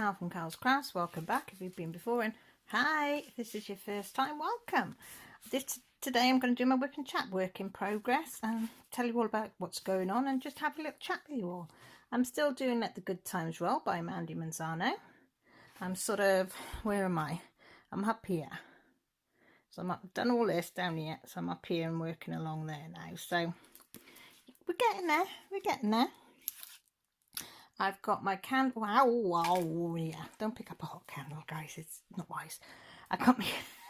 Cal from Cal's Crafts. Welcome back if you've been before, and hi if this is your first time, welcome. Today I'm going to do my Wip and Chat work in progress and tell you all about what's going on and just have a little chat with you all. I'm still doing Let the Good Times Roll by Mandy Manzano. I'm sort of, where am I? I'm up here. So I've done all this down here, so I'm up here and working along there now. So we're getting there, I've got my candle. Wow, yeah. Don't pick up a hot candle, guys. It's not wise. I got my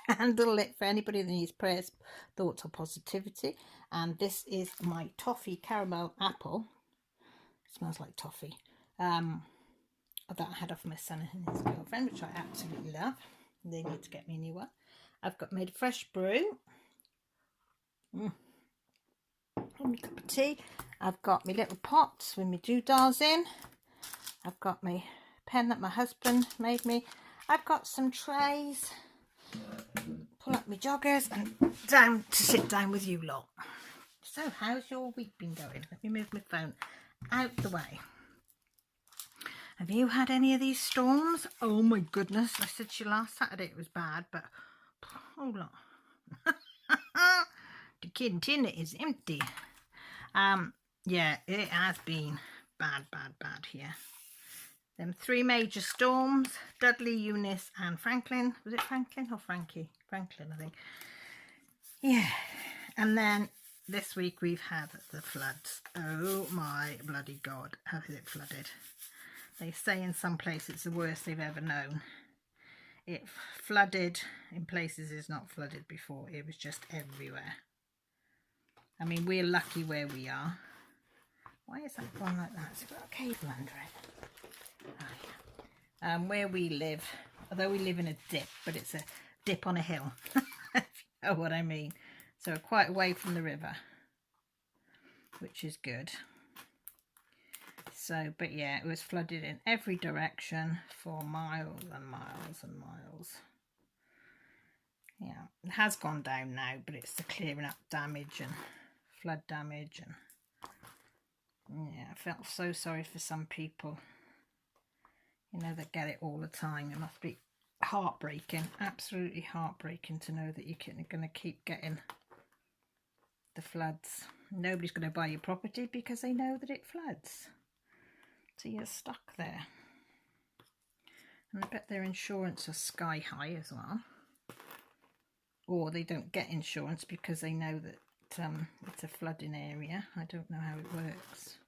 candle lit for anybody that needs prayers, thoughts, or positivity. And this is my toffee caramel apple. It smells like toffee. That I had off my son and his girlfriend, which I absolutely love. They need to get me a new one. I've got made a fresh brew. My cup of tea. I've got my little pots with my doodads in. I've got my pen that my husband made me. I've got some trays. Pull up my joggers and down to sit down with you lot. So, how's your week been going? Let me move my phone out the way. Have you had any of these storms? Oh my goodness. I said to you last Saturday it was bad, but hold on. The tin is empty. Yeah, it has been bad here. Them three major storms, Dudley, Eunice and Franklin. Was it Franklin or Frankie? Franklin, I think. Yeah. And then this week we've had the floods. Oh my bloody God, how is it flooded? They say in some places it's the worst they've ever known. It flooded in places it's not flooded before. It was just everywhere. I mean, we're lucky where we are. Why is that going like that? It's got a cable under it. Oh, yeah. Where we live, although we live in a dip, but it's a dip on a hill, if you know what I mean. So quite away from the river, which is good. So, but yeah, it was flooded in every direction for miles and miles and miles. Yeah, it has gone down now, but it's the clearing up damage and flood damage. And yeah, I felt so sorry for some people, you know, that get it all the time. It must be heartbreaking, absolutely heartbreaking to know that you're going to keep getting the floods. Nobody's going to buy your property because they know that it floods. So you're stuck there. And I bet their insurance is sky high as well. Or they don't get insurance because they know that it's a flooding area. I don't know how it works.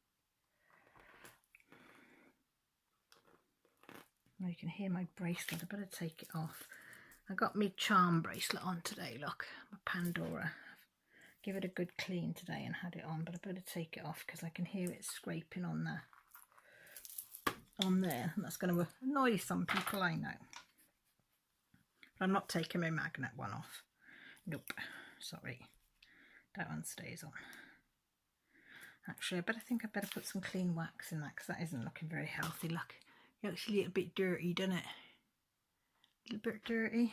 Oh, you can hear my bracelet. I better take it off. I got my charm bracelet on today, look. My Pandora. Give it a good clean today and had it on, but I better take it off because I can hear it scraping on there. And that's going to annoy some people, I know. But I'm not taking my magnet one off. Nope, sorry. That one stays on. Actually, I think I better put some clean wax in that because that isn't looking very healthy. Look, it looks a little bit dirty, doesn't it? A little bit dirty.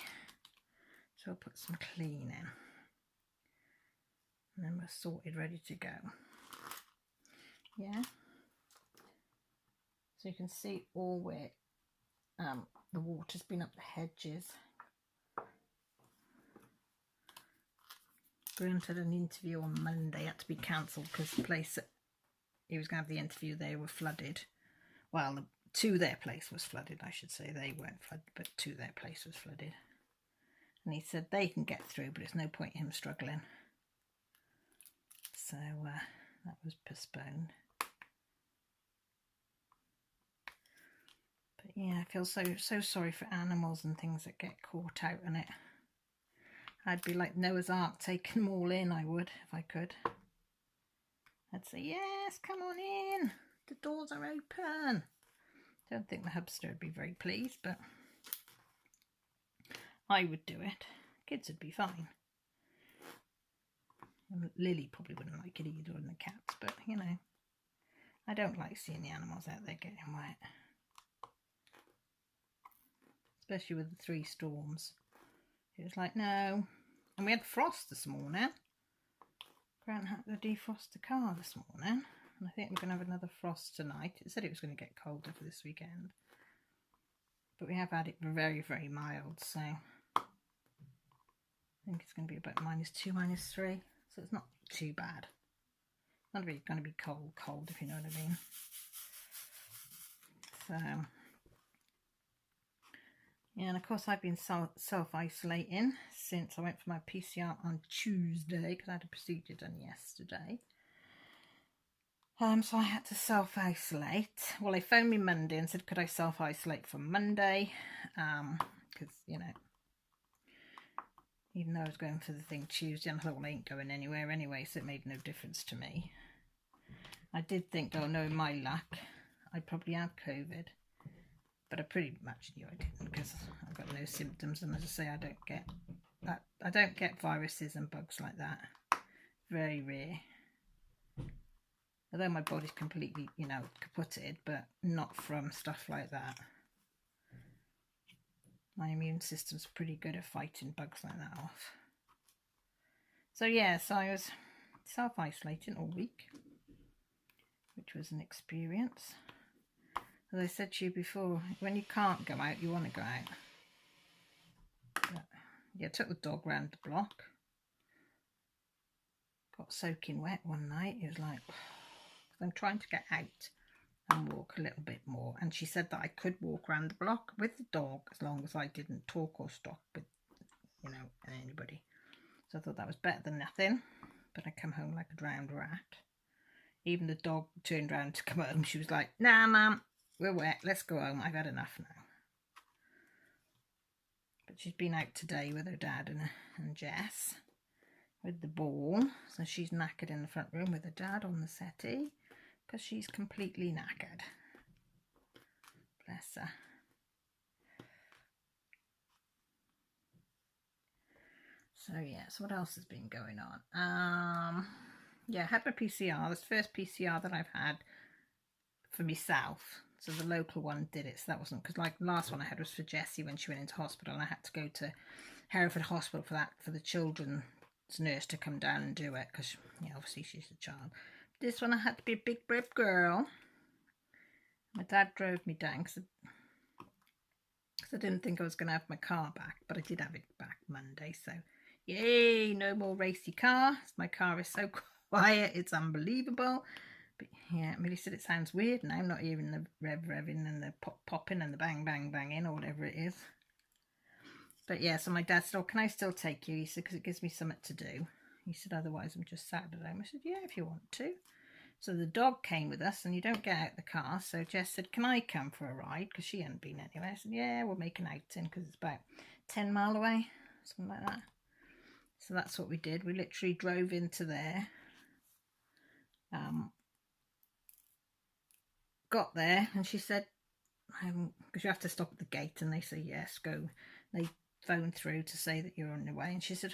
So I'll put some clean in. And then we're sorted, ready to go. Yeah. So you can see all where the water's been up the hedges. Grant had an interview on Monday, had to be cancelled because the place that he was going to have the interview, they were flooded. Well, to their place was flooded, I should say. They weren't flooded, but to their place was flooded. And he said they can get through, but it's no point in him struggling. So that was postponed. But yeah, I feel so sorry for animals and things that get caught out in it. I'd be like Noah's Ark, taking them all in, I would, if I could. I'd say, yes, come on in. The doors are open. Don't think the hamster would be very pleased, but I would do it. Kids would be fine. And Lily probably wouldn't like it either, and the cats, but, you know, I don't like seeing the animals out there getting wet. Especially with the 3 storms. It was like, no. And we had frost this morning. Grant had to defrost the car this morning. And I think we're going to have another frost tonight. It said it was going to get colder for this weekend. but we have had it very, very mild, so I think it's going to be about -2, -3, so it's not too bad. Not really going to be cold, if you know what I mean. So, yeah, and of course I've been self-isolating since I went for my PCR on Tuesday, because I had a procedure done yesterday. So I had to self-isolate. Well, they phoned me Monday and said, could I self-isolate for Monday? Because, you know, even though I was going for the thing Tuesday, and I thought, well, I ain't going anywhere anyway, so it made no difference to me. I did think, oh no, my luck, I'd probably have COVID. But I pretty much knew I didn't, because I've got no symptoms, and as I say, I don't get viruses and bugs like that. Very rare. Although my body's completely, you know, kaputted, but not from stuff like that. My immune system's pretty good at fighting bugs like that off. So yeah, so I was self-isolating all week, which was an experience. As I said to you before, when you can't go out, you want to go out. But, yeah, I took the dog round the block. Got soaking wet one night. It was like, I'm trying to get out and walk a little bit more. And she said that I could walk around the block with the dog as long as I didn't talk or stop with, you know, anybody. So I thought that was better than nothing. But I come home like a drowned rat. Even the dog turned around to come home. She was like, nah, Mum. We're wet, let's go home, I've had enough now. But she's been out today with her dad and Jess with the ball. So she's knackered in the front room with her dad on the settee, because she's completely knackered. Bless her. So yeah, so what else has been going on? Yeah, I had my PCR. This first PCR that I've had for myself. So the local one did it, so that wasn't, because like the last one I had was for Jessie when she went into hospital, and I had to go to Hereford Hospital for that, for the children's nurse to come down and do it, because, you know, obviously she's a child. This one I had to be a big brave girl. My dad drove me down because I didn't think I was going to have my car back, but I did have it back Monday, so yay, no more racy car. My car is so quiet, it's unbelievable. But yeah, Millie said it sounds weird now, not hearing the revving and the popping and the bang banging or whatever it is. But yeah, so my dad said, oh, can I still take you? He said, because it gives me something to do. He said, otherwise I'm just sat at home. I said, yeah, if you want to. So the dog came with us, and you don't get out the car. So Jess said, can I come for a ride? Because she hadn't been anywhere. I said, yeah, we'll make an outing, because it's about 10 mile away, something like that. So that's what we did. We literally drove into there. Got there, and she said, because you have to stop at the gate, and they say, yes, go. They phoned through to say that you're on your way, and she said,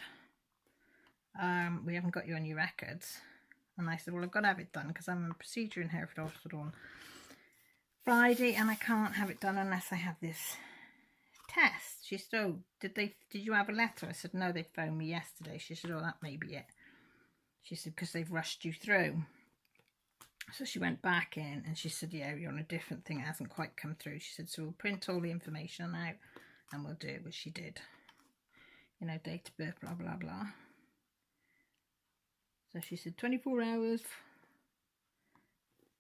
we haven't got you on your records. And I said, well, I've got to have it done, because I'm on a procedure in Hereford Hospital on Friday, and I can't have it done unless I have this test. She said, oh, did you have a letter? I said, no, they phoned me yesterday. She said, oh, that may be it. She said, because they've rushed you through. So she went back in, and she said, yeah, you're on a different thing. It hasn't quite come through. She said, so we'll print all the information out and we'll do it, which she did. You know, date of birth, blah, blah, blah. So she said 24 hours.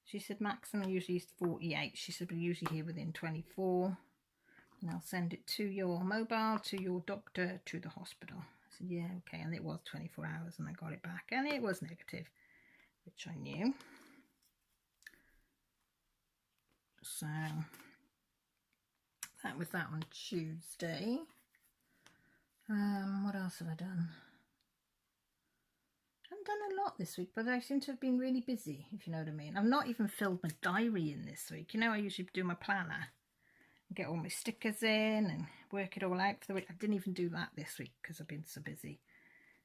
She said maximum usually is 48. She said we're usually here within 24. And I'll send it to your mobile, to your doctor, to the hospital. I said, yeah, okay. And it was 24 hours, and I got it back. And it was negative, which I knew. So that was that on Tuesday. What else have I done? I haven't done a lot this week, but I seem to have been really busy, if you know what I mean. I've not even filled my diary in this week. You know, I usually do my planner and get all my stickers in and work it all out for the week. I didn't even do that this week because I've been so busy.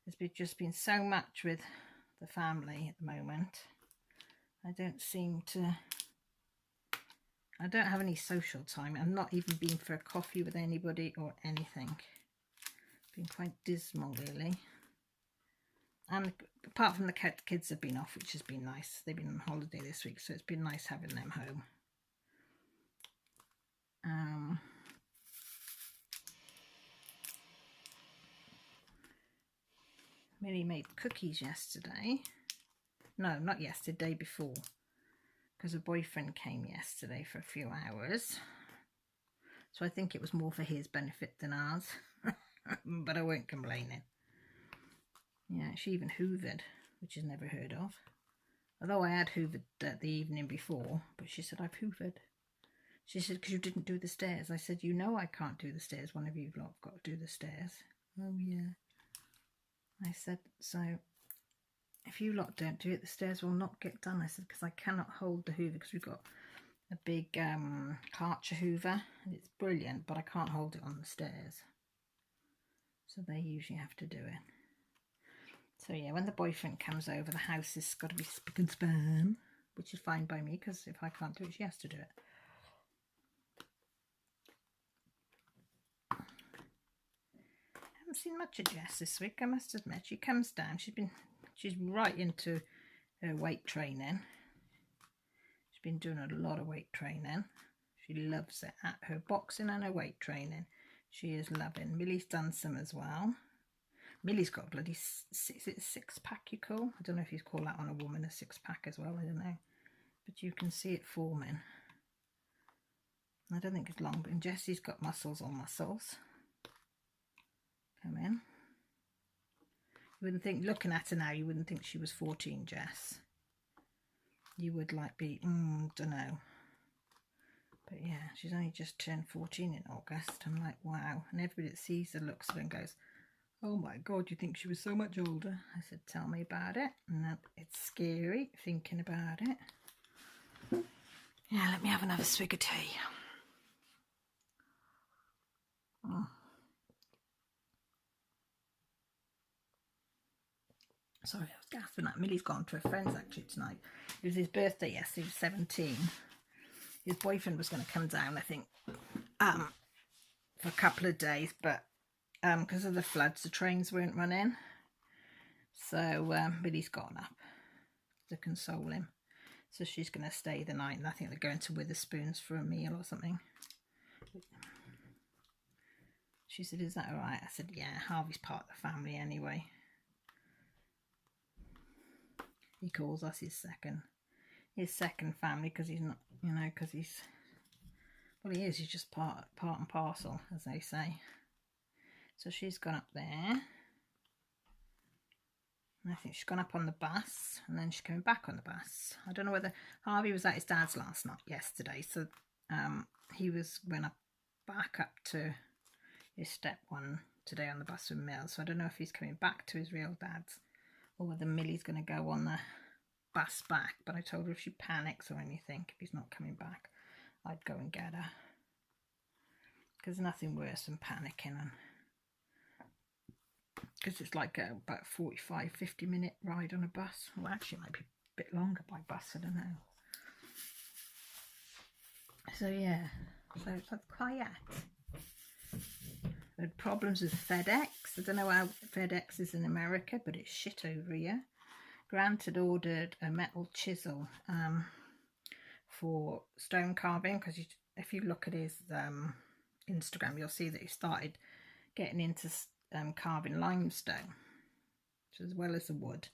There's just been so much with the family at the moment. I don't have any social time. I'm not even been for a coffee with anybody or anything. It's been quite dismal, really. And apart from the kids have been off, which has been nice. They've been on holiday this week, so it's been nice having them home. Millie made cookies yesterday. No, not yesterday, day before. Because her boyfriend came yesterday for a few hours. So I think it was more for his benefit than ours. But I won't complain. Yeah, she even hoovered, which is never heard of. Although I had hoovered the evening before, but she said, I've hoovered. She said, because you didn't do the stairs. I said, you know I can't do the stairs. One of you lot have got to do the stairs. Oh, yeah. I said, so if you lot don't do it, the stairs will not get done. I said, because I cannot hold the hoover because we've got a big Karcher hoover. And it's brilliant, but I can't hold it on the stairs. So they usually have to do it. So yeah, when the boyfriend comes over, the house has got to be spick and span, which is fine by me because if I can't do it, she has to do it. I haven't seen much of Jess this week, I must admit. She comes down, she's right into her weight training. She's been doing a lot of weight training. She loves it. At her boxing and her weight training, she is loving. Millie's done some as well. Millie's got a bloody six-pack, you call? I don't know if you call that on a woman, a six-pack as well, I don't know. But you can see it forming. I don't think it's long, but Jessie's got muscles on muscles. Come in. You wouldn't think, looking at her now, you wouldn't think she was 14, Jess. You would like be, don't know. But yeah, she's only just turned 14 in August. I'm like, wow. And everybody that sees her looks at her and goes, oh my God, you think she was so much older? I said, tell me about it. And that it's scary thinking about it. Yeah, let me have another swig of tea. Oh. Sorry, I was gasping at. Millie's gone to her friend's actually tonight. It was his birthday yesterday, he was 17. His boyfriend was going to come down, I think, for a couple of days, but because of the floods, the trains weren't running. So Millie's gone up to console him. So she's going to stay the night, and I think they're going to Witherspoons for a meal or something. She said, is that all right? I said, yeah, Harvey's part of the family anyway. He calls us his second family because he's not, you know, because he's, well, he is, he's just part and parcel, as they say. So she's gone up there. And I think she's gone up on the bus, and then she's coming back on the bus. I don't know whether Harvey was at his dad's yesterday, so he went back up to his step one today on the bus with Mill. So I don't know if he's coming back to his real dad's or whether Millie's going to go on the bus back. But I told her if she panics or anything, if he's not coming back, I'd go and get her. Because nothing worse than panicking, and because it's like about 45-50 minute ride on a bus. Well, actually it might be a bit longer by bus, I don't know. So yeah, so it's like quiet. I had problems with FedEx. I don't know how FedEx is in America, but it's shit over here. Grant had ordered a metal chisel for stone carving, because if you look at his Instagram, you'll see that he started getting into carving limestone. So as well as the wood,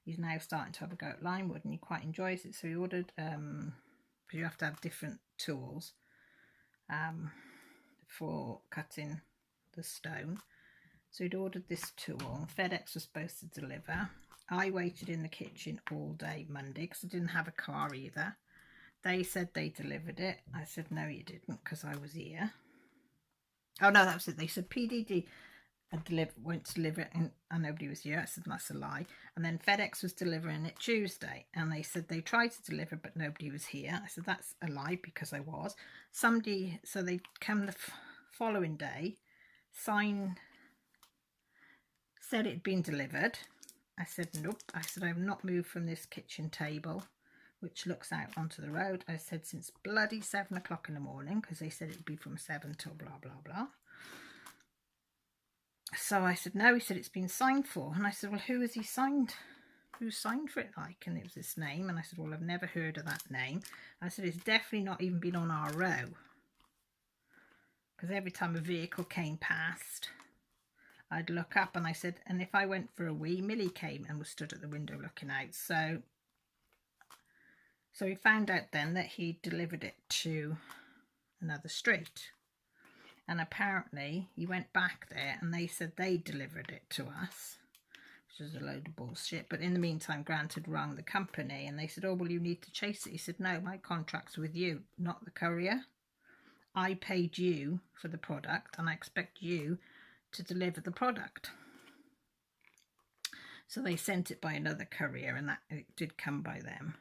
he's now starting to have a go at lime wood, and he quite enjoys it. So he ordered, because you have to have different tools for cutting the stone. So he'd ordered this tool. FedEx was supposed to deliver. I waited in the kitchen all day Monday because I didn't have a car either. They said they delivered it. I said, no, you didn't, because I was here. Oh, no, that was it. They said PDD went to deliver it and nobody was here. I said, that's a lie. And then FedEx was delivering it Tuesday, and they said they tried to deliver but nobody was here. I said, that's a lie, because I was. Somebody, so they come the following day, said it had been delivered. I said, nope. I said, I've not moved from this kitchen table, which looks out onto the road. I said, since bloody 7 o'clock in the morning, because they said it'd be from 7 till blah, blah, blah. So I said, no. He said, it's been signed for. And I said, well, who has he signed? Who signed for it like? And it was this name. And I said, well, I've never heard of that name. I said, it's definitely not even been on our row. Because every time a vehicle came past, I'd look up and I said, and if I went for a wee, Millie came and was stood at the window looking out. So we found out then that he delivered it to another street. And apparently he went back there and they said they delivered it to us, which is a load of bullshit. But in the meantime, Grant had rung the company and they said, oh, well, you need to chase it. He said, no, my contract's with you, not the courier. I paid you for the product and I expect you to deliver the product. So they sent it by another courier and that it did come by them,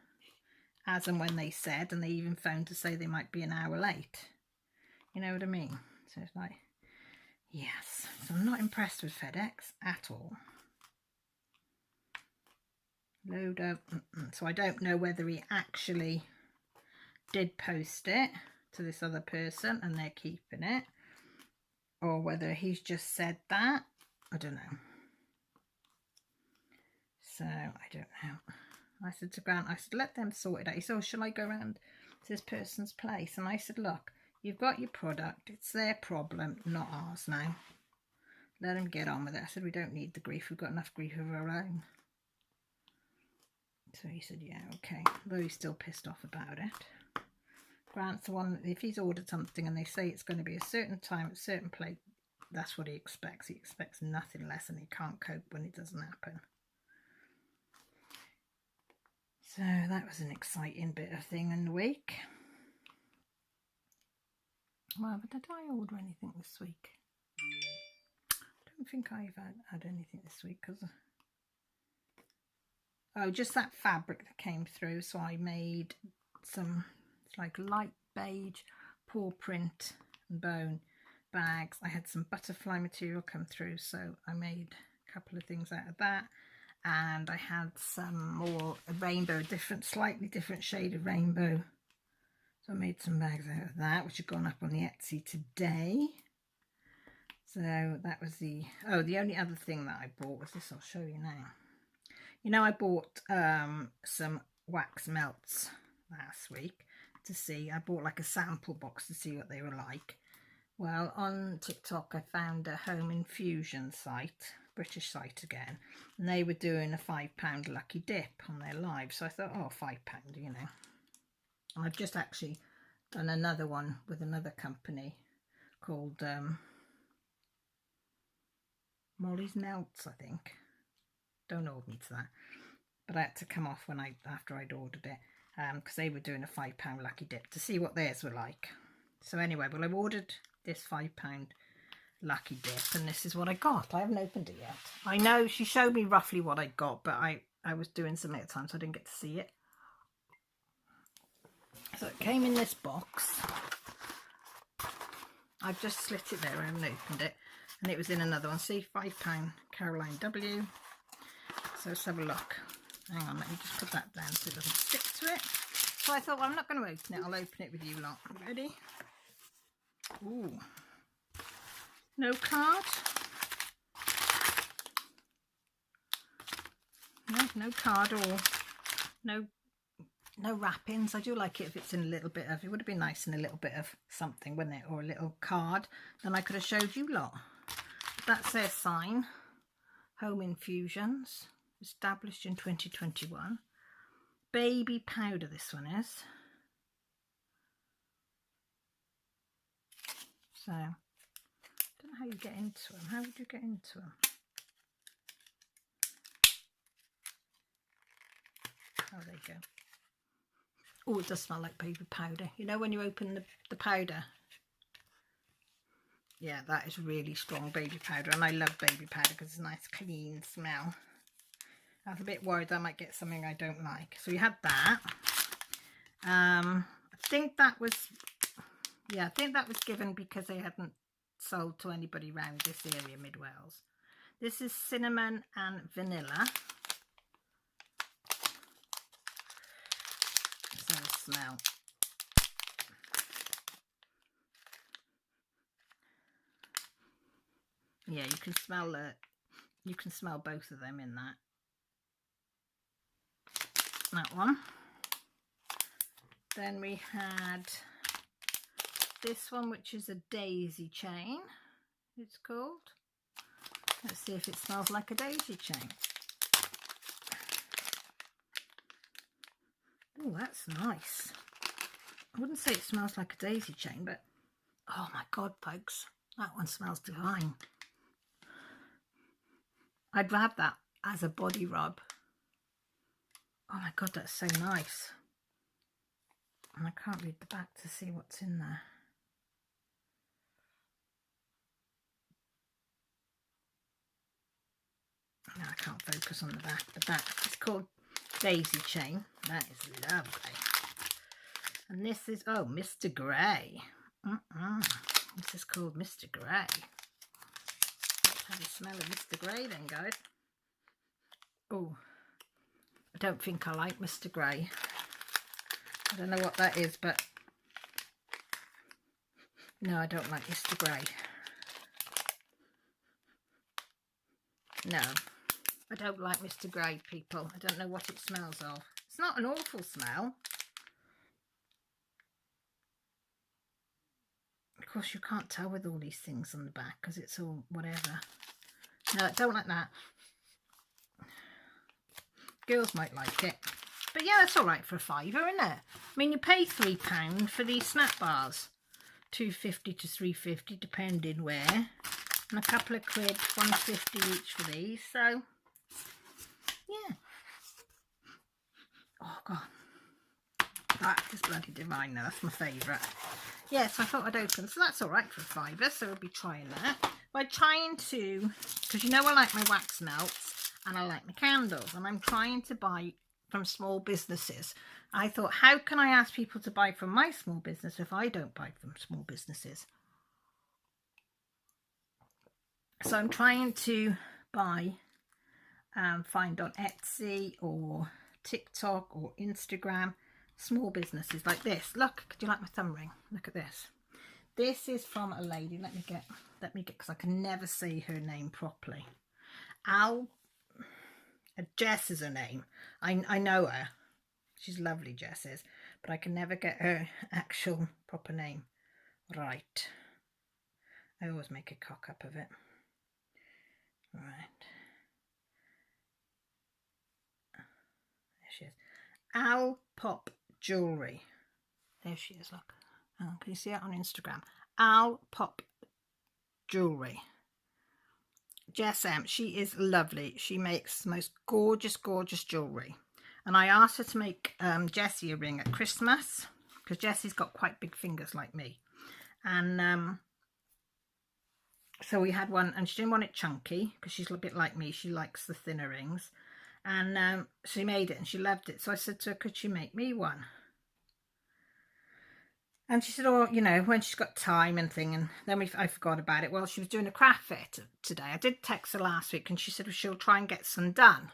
as and when they said, and they even phoned to say they might be an hour late. You know what I mean? So it's like, yes. So I'm not impressed with FedEx at all. Load up. So I don't know whether he actually did post it to this other person and they're keeping it, or whether he's just said that. I don't know. So I don't know. I said to Grant, I said, let them sort it out. He said, oh, shall I go around to this person's place? And I said, look, you've got your product. It's their problem, not ours now. Let them get on with it. I said, we don't need the grief. We've got enough grief of our own. So he said, yeah, okay. Though he's still pissed off about it. Grant's the one, if he's ordered something and they say it's going to be a certain time, a certain place, that's what he expects. He expects nothing less and he can't cope when it doesn't happen. So that was an exciting bit of thing in the week. Well, but did I order anything this week? I don't think I've had anything this week because... Oh, just that fabric that came through. So I made some, it's like light beige, paw print and bone bags. I had some butterfly material come through, so I made a couple of things out of that. And I had some more rainbow, slightly different shade of rainbow. So I made some bags out of that, which have gone up on the Etsy today. So that was the only other thing that I bought was this. I'll show you now. You know, I bought some wax melts last week to see. I bought like a sample box to see what they were like. Well, on TikTok, I found a home infusion site, British site again, and they were doing a £5 lucky dip on their live. So I thought, oh, £5, you know. And I've just actually done another one with another company called Molly's Melts, I think. Don't hold me to that, but I had to come off after I'd ordered it because they were doing a £5 lucky dip to see what theirs were like. So anyway, well, I've ordered this £5 lucky dip and this is what I got. I haven't opened it yet. I know she showed me roughly what I got, but I was doing something at the time so I didn't get to see it. So it came in this box. I've just slit it there, I haven't opened it, and it was in another one. See, £5 Caroline W. So let's have a look. Hang on, let me just put that down so it doesn't stick to it. So I thought, well, I'm not going to open it. I'll open it with you lot. Ready? Ooh. No card. No card or no wrappings. I do like it if it's in a little bit of, it would have been nice in a little bit of something, wouldn't it? Or a little card. Then I could have showed you lot. That's their sign. Home Infusions. Established in 2021. Baby powder, this one is. So, I don't know how you get into them. How would you get into them? Oh, there you go. Oh, it does smell like baby powder. You know when you open the powder? Yeah, that is really strong baby powder. And I love baby powder because it's a nice clean smell. I was a bit worried I might get something I don't like. So we had that. I think that was given because they hadn't sold to anybody around this area, Mid Wales. This is cinnamon and vanilla. Let's have a smell. Yeah, you can smell both of them in that. That one. Then we had this one, which is a daisy chain, it's called. Let's see if it smells like a daisy chain. Oh, that's nice. I wouldn't say it smells like a daisy chain, but oh my God, folks, that one smells divine. I'd have that as a body rub. Oh my God, that's so nice. And I can't read the back to see what's in there. No, I can't focus on the back, but that is called Daisy Chain. That is lovely. And this is, oh, Mr. Grey. This is called Mr. Grey. Let's have a smell of Mr. Grey then, guys. Oh, I don't think I like Mr. Grey. I don't know what that is, but no, I don't like Mr. Grey. No, I don't like Mr. Grey, people. I don't know what it smells of. It's not an awful smell. Of course, you can't tell with all these things on the back because it's all whatever. No, I don't like that. Girls might like it. But yeah, it's all right for a £5, isn't it? I mean, you pay £3 for these snap bars. £2.50 to £3.50, depending where. And a couple of quid, £1.50 each for these. So, yeah. Oh, God. That is bloody divine now. That's my favourite. Yes, I thought I'd open. So that's all right for a £5. So we'll be trying that. By trying to, because you know I like my wax melts and I like my candles. And I'm trying to buy from small businesses. I thought, how can I ask people to buy from my small business if I don't buy from small businesses? So I'm trying to buy, find on Etsy or TikTok or Instagram, small businesses like this. Look, do you like my thumb ring? Look at this. This is from a lady. Let me get, because I can never say her name properly. Jess is her name. I know her. She's lovely, Jess is, but I can never get her actual proper name right. I always make a cock up of it. Right. There she is. Al Pop Jewellery. There she is, look. Oh, can you see that on Instagram? Al Pop Jewellery. Jess M, she is lovely. She makes the most gorgeous, gorgeous jewellery. And I asked her to make Jessie a ring at Christmas, because Jessie's got quite big fingers like me. And so we had one, and she didn't want it chunky because she's a bit like me. She likes the thinner rings. And she made it and she loved it. So I said to her, could she make me one? And she said, oh, you know, when she's got time and thing. And then I forgot about it. Well, she was doing a craft fair today. I did text her last week and she said, well, she'll try and get some done.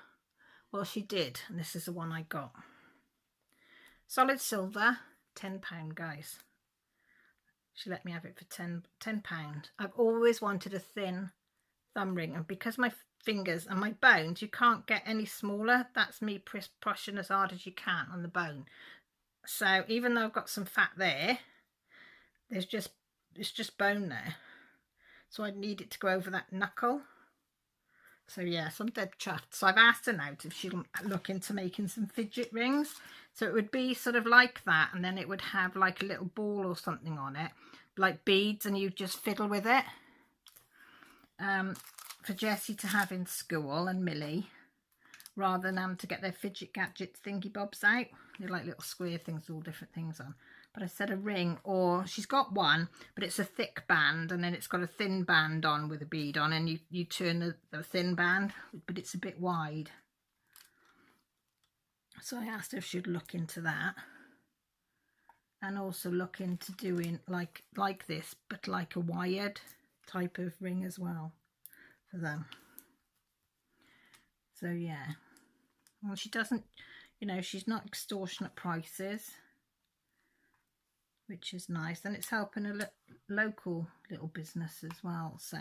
Well, she did. And this is the one I got. Solid silver, £10, guys. She let me have it for £10. I've always wanted a thin thumb ring. And because my fingers and my bones, you can't get any smaller. That's me pushing as hard as you can on the bone. So even though I've got some fat there, it's just bone there. So I need it to go over that knuckle. So yes, I'm dead chuffed. So I've asked her now if she'll look into making some fidget rings. So it would be sort of like that, and then it would have like a little ball or something on it, like beads, and you just fiddle with it. For Jessie to have in school and Millie, rather than them to get their fidget gadgets thingy bobs out. They're like little square things with all different things on. But I said a ring, or she's got one, but it's a thick band, and then it's got a thin band on with a bead on, and you turn the thin band, but it's a bit wide. So I asked her if she'd look into that, and also look into doing like this, but like a wired type of ring as well for them. So yeah, well, she doesn't, you know, she's not extortionate prices, which is nice, and it's helping a local little business as well. So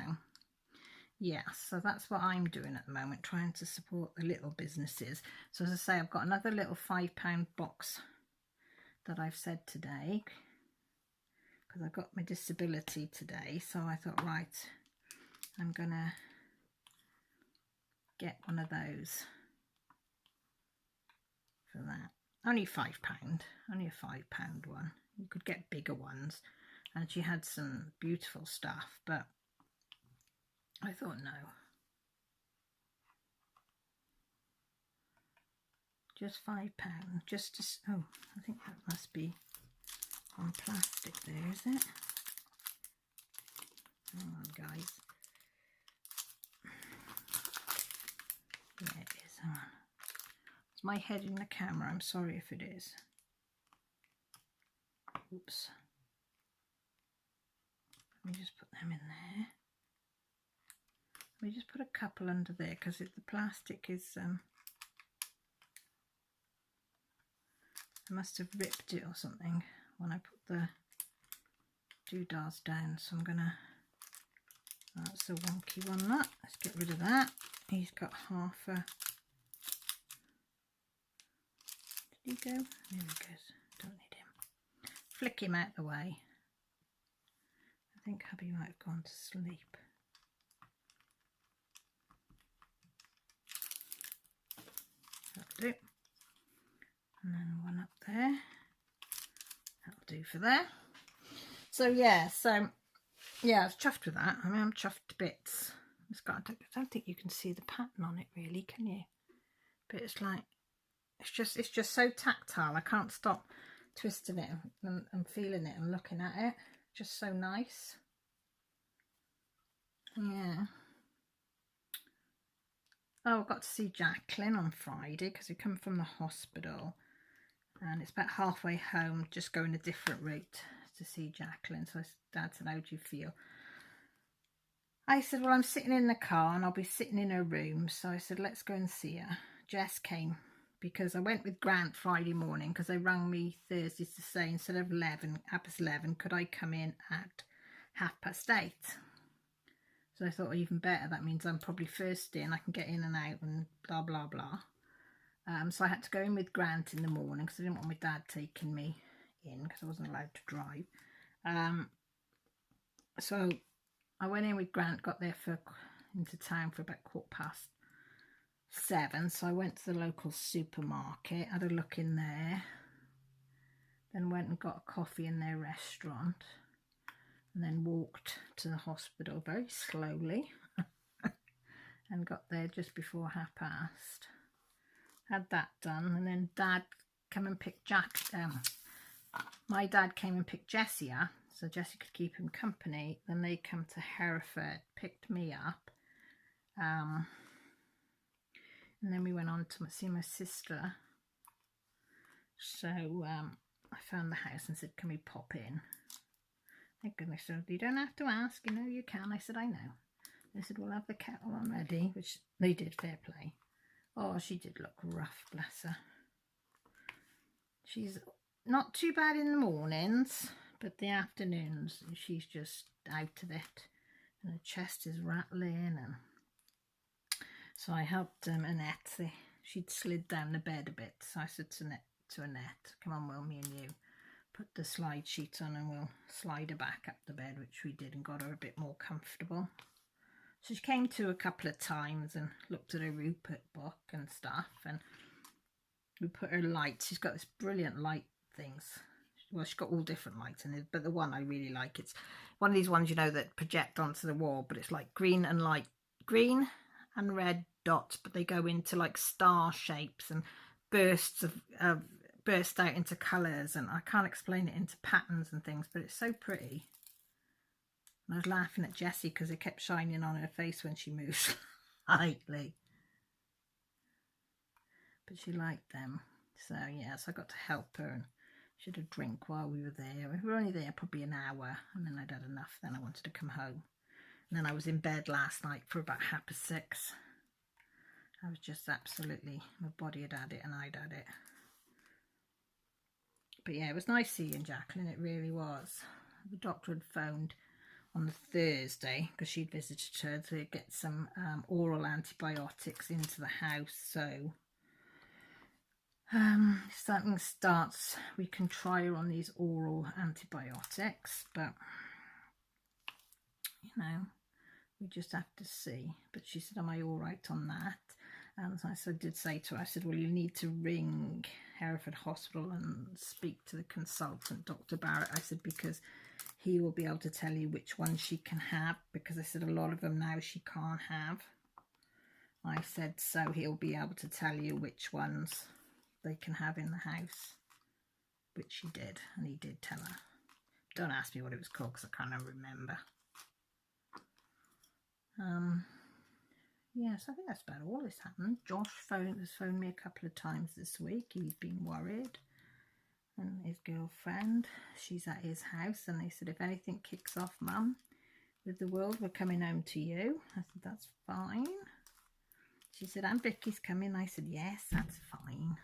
yeah, so that's what I'm doing at the moment, trying to support the little businesses. So as I say, I've got another little £5 box that I've said today, because I got my disability today. So I thought, right, I'm gonna get one of those for that. Only £5, only a £5 one. You could get bigger ones, and she had some beautiful stuff, but I thought no. Just £5, just to, oh, I think that must be on plastic there, is it? Hang on, guys. Yeah, it is. Hang on. It's my head in the camera. I'm sorry if it is. Oops. Let me just put them in there. Let me just put a couple under there because the plastic is I must have ripped it or something when I put the doodahs down, so I'm gonna, that's a wonky one, that, let's get rid of that. He's got half a, did he go? There he goes, don't need him. Flick him out the way. I think hubby might have gone to sleep. That'll do. And then one up there. That'll do for there. So yeah, I was chuffed with that. I mean, I'm chuffed to bits. It's got, I don't think you can see the pattern on it really, can you? But it's like, it's just so tactile. I can't stop twisting it and feeling it and looking at it. Just so nice. Yeah. Oh, I got to see Jacqueline on Friday because we come from the hospital, and it's about halfway home, just going a different route to see Jacqueline. So Dad said, how do you feel? I said, well, I'm sitting in the car and I'll be sitting in her room. So I said, let's go and see her. Jess came because I went with Grant Friday morning because they rang me Thursday to say instead of 11, could I come in at 8:30? So I thought, well, even better, that means I'm probably first in, I can get in and out and blah, blah, blah. So I had to go in with Grant in the morning because I didn't want my dad taking me in because I wasn't allowed to drive. So I went in with Grant, got there into town for about 7:15. So I went to the local supermarket, had a look in there, then went and got a coffee in their restaurant, and then walked to the hospital very slowly and got there just before 8:30. Had that done, and then Dad came and picked my dad came and picked Jessie up so Jessie could keep him company. Then they come to Hereford, picked me up, and then we went on to see my sister. So I found the house and said, can we pop in? Thank goodness, so you don't have to ask, you know you can. I said, I know. They said, we'll have the kettle on ready, which they did, fair play. Oh, she did look rough, bless her. She's not too bad in the mornings, but the afternoons, she's just out of it. And her chest is rattling. And so I helped Annette. She'd slid down the bed a bit. So I said to Annette, come on, Will, me and you put the slide sheet on and we'll slide her back up the bed, which we did, and got her a bit more comfortable. So she came to a couple of times and looked at her Rupert book and stuff, and we put her lights. She's got this brilliant light things. Well, she's got all different lights in it, but the one I really like, it's one of these ones, you know, that project onto the wall, but it's like green and red dots, but they go into like star shapes and burst out into colours, and I can't explain it, into patterns and things, but it's so pretty. And I was laughing at Jessie because it kept shining on her face when she moved slightly, but she liked them. So yes, I got to help her, and she had a drink while we were there. We were only there probably an hour, and then I'd had enough. Then I wanted to come home, and then I was in bed last night for about 6:30. I was just absolutely, my body had had it and I'd had it. But yeah, it was nice seeing Jacqueline, it really was. The doctor had phoned on the Thursday because she'd visited her to get some oral antibiotics into the house. So if something starts, we can try her on these oral antibiotics, but you know, we just have to see. But she said, am I all right on that? And I did say to her, I said, well, you need to ring Hereford Hospital and speak to the consultant, Dr. Barrett. I said, because he will be able to tell you which ones she can have, because I said a lot of them now she can't have. I said, so he'll be able to tell you which ones they can have in the house, which he did, and he did tell her. Don't ask me what it was called because I can't remember. Yes, I think that's about all that's happened. Josh has phoned me a couple of times this week. He's been worried. And his girlfriend, she's at his house, and they said, if anything kicks off, Mum, with the world, we're coming home to you. I said, that's fine. She said, and Vicky's coming. I said, yes, that's fine.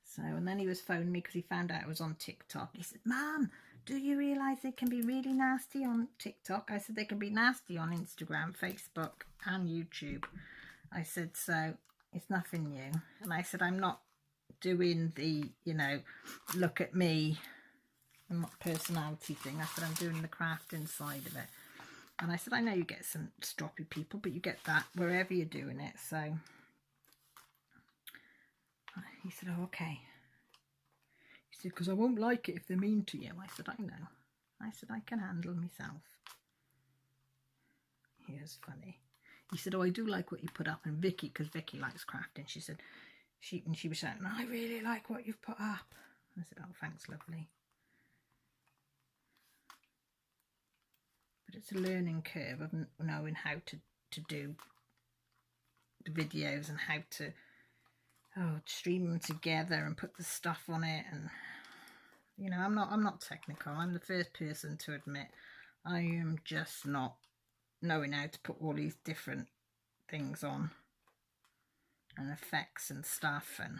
So, and then he was phoning me because he found out I was on TikTok. He said, Mum, do you realise they can be really nasty on TikTok? I said, they can be nasty on Instagram, Facebook and YouTube. I said, so it's nothing new. And I said, I'm not doing the, you know, look at me and my personality thing. I said, I'm doing the craft inside of it. And I said, I know you get some stroppy people, but you get that wherever you're doing it. So he said, oh, okay. He said, because I won't like it if they're mean to you. I said, I know. I said, I can handle myself. He was funny. He said, oh, I do like what you put up. And Vicky, because Vicky likes crafting, she said, she was saying, I really like what you've put up. I said, oh, thanks, lovely. But it's a learning curve of knowing how to do the videos and how to stream them together and put the stuff on it. And you know, I'm not technical. I'm the first person to admit I am just not knowing how to put all these different things on and effects and stuff. And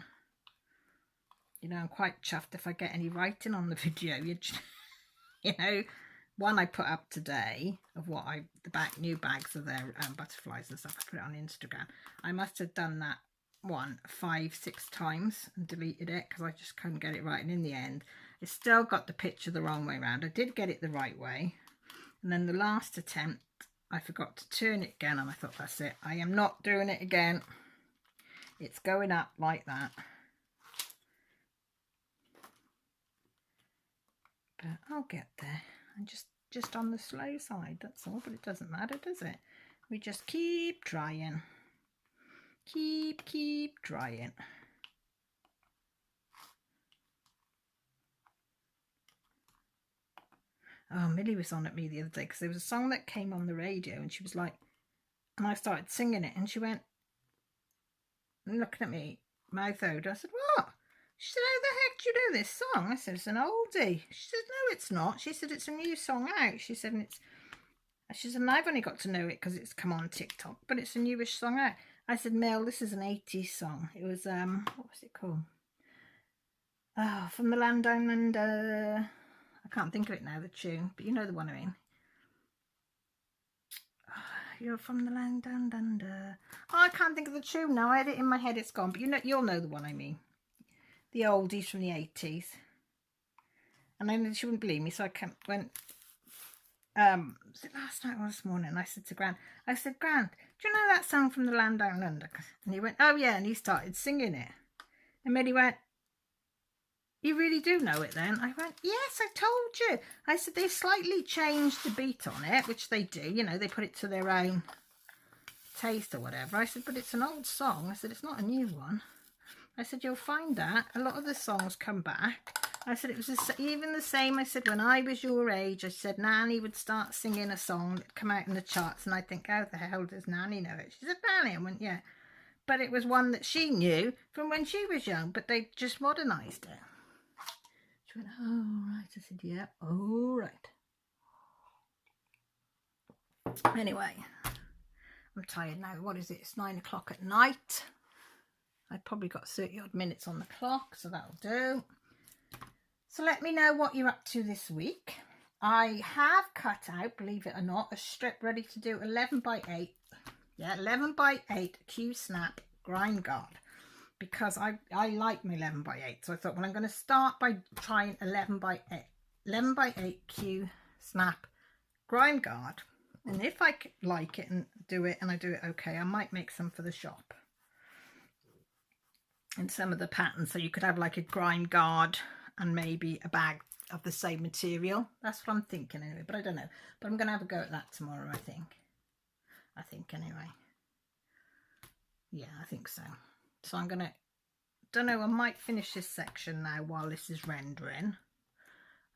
you know, I'm quite chuffed if I get any writing on the video. You know, one I put up today of what new bags of their butterflies and stuff. I put it on Instagram. I must have done that one 5-6 times and deleted it because I just couldn't get it right. And in the end, it still got the picture the wrong way around. I did get it the right way. And then the last attempt, I forgot to turn it again. And I thought, that's it. I am not doing it again. It's going up like that. But I'll get there. I'm just on the slow side, that's all. But it doesn't matter, does it? We just keep trying. Keep trying. Oh, Millie was on at me the other day because there was a song that came on the radio and she was like, and I started singing it and she went, looking at me, mouth open. I said, what? She said, how the heck do you know this song? I said, it's an oldie. She said, no, it's not. She said, it's a new song out. She said, and I've only got to know it because it's come on TikTok, but it's a newish song out. I said, Mel, this is an 80s song. It was, what was it called? Oh, From the Land Down Under. I can't think of it now, the tune, but you know the one I mean. Oh, you're from the land down under. Oh, I can't think of the tune now. I had it in my head, it's gone, but you'll know the one I mean. The oldies from the 80s. And then she wouldn't believe me, so I went, was it last night or this morning? And I said to Grant, Grant, do you know that song From the Land Down Under? And he went, oh yeah, and he started singing it. And Millie went, you really do know it then? I went, yes, I told you. I said, they slightly changed the beat on it, which they do. You know, they put it to their own taste or whatever. I said, but it's an old song. I said, it's not a new one. I said, you'll find that a lot of the songs come back. I said, it was even the same. I said, when I was your age, I said, Nanny would start singing a song that come out in the charts. And I'd think, how the hell does Nanny know it? She said, Nanny. I went, yeah. But it was one that she knew from when she was young, but they just modernised it. She went, oh, right. I said, yeah, all right. Anyway, I'm tired now. What is it? It's 9 o'clock at night. I've probably got 30 odd minutes on the clock, so that'll do. So let me know what you're up to this week. I have cut out, believe it or not, a strip ready to do 11 by 8. Yeah, 11 by 8 Q snap grind guard. Because I like my 11 by 8. So I thought, well, I'm going to start by trying 11 by 8 Q snap grind guard. And if I like it and do it and I do it okay, I might make some for the shop. And some of the patterns, so you could have like a grind guard and maybe a bag of the same material. That's what I'm thinking anyway, but I don't know. But I'm going to have a go at that tomorrow, I think. Anyway. Yeah, I think so. So I'm going to, don't know, I might finish this section now while this is rendering.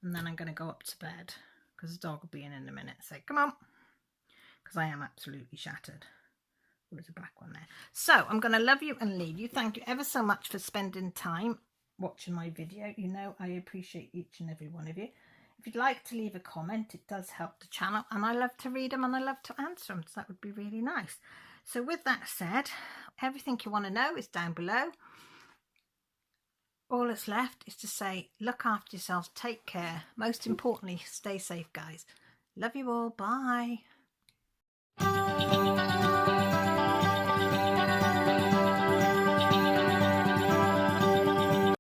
And then I'm going to go up to bed because the dog will be in a minute. So come on, because I am absolutely shattered. Oh, there's a black one there. So I'm going to love you and leave you. Thank you ever so much for spending time watching my video. You know I appreciate each and every one of you. If you'd like to leave a comment, it does help the channel, and I love to read them and I love to answer them, so that would be really nice. So with that said, everything you want to know is down below. All that's left is to say, look after yourselves, take care, most importantly, stay safe, guys. Love you all. Bye.